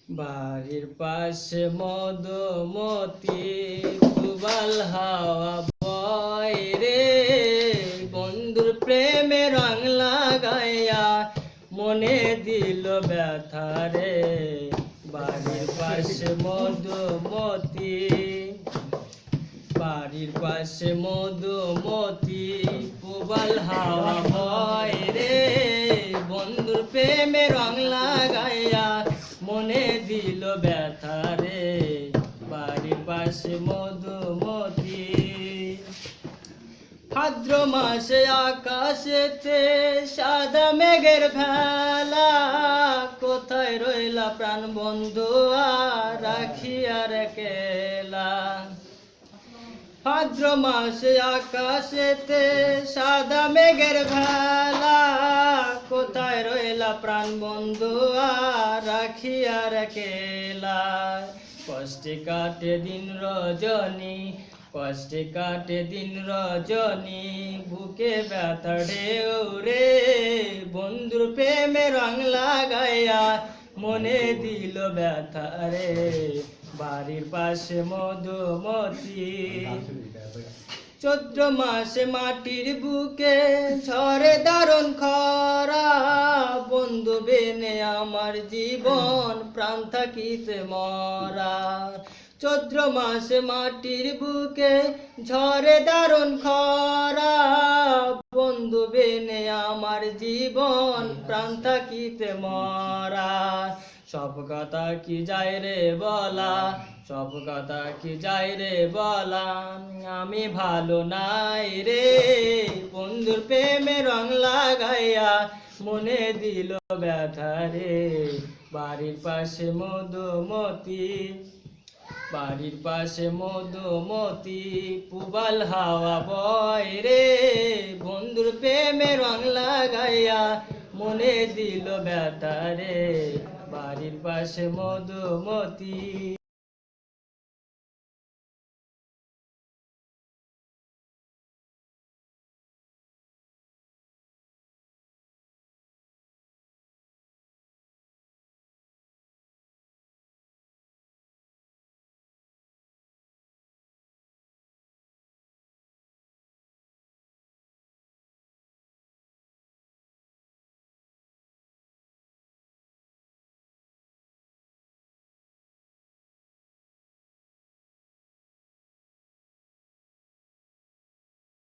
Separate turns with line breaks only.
বাড়ির পাশে মধুমতি পুবাল হাওয়া বয় রে, বন্ধুর প্রেমে রং লাগাইয়া মনে দিল ব্যথা রে। বাড়ির পাশে মধুমতি, বাড়ির পাশে মধুমতি পুবাল হাওয়া বয় রে, বন্ধুর প্রেমে রং লাগাইয়া মনে দিল ব্যথা রে। বাড়ির পাশে মধুমতি। ভাদ্র মাসে আকাশেতে সাদা মেঘের ভেলা, কোথায় রইলা প্রাণ বন্ধু আর রাখিয়ার কেলা। ভাদ্র মাসে আকাশেতে সাদা মেঘের ভেলা, কোথায় রইলা প্রাণ বন্ধু আর রাখিয়ার কেলা। কষ্টে কাটে দিন রজনী, কষ্টে কাটে দিন রজনী, বুকে ব্যথা ঢেউ রে, বন্ধুর প্রেমে রং লাগাইয়া মনে দিল ব্যথা রে। বাড়ির পাশে মধুমতি। চৈত্র মাসে মাটির বুকে ঝরে দারুণ খরা, বন্ধু বেনে আমার জীবন প্রাণ থাকিতে মরা। চৈত্র মাসে মাটির বুকে ঝরে দারুণ খরা, বন্ধু বেনে আমার জীবন প্রাণ থাকিতে মরা। সব কথা কি যায় রে বলা, সব কথা কি যায় রে বলা, আমি ভালো নাই রে, বন্ধুর প্রেমে রং লাগাইয়া মনে দিল ব্যথা রে। বাড়ির পাশে মধুমতি, বাড়ির পাশে মধুমতি পুবাল হাওয়া বয় রে, বন্ধুর প্রেমে রং লাগাইয়া মনে দিল ব্যথা রে। বাড়ির পাশে মধুমতি।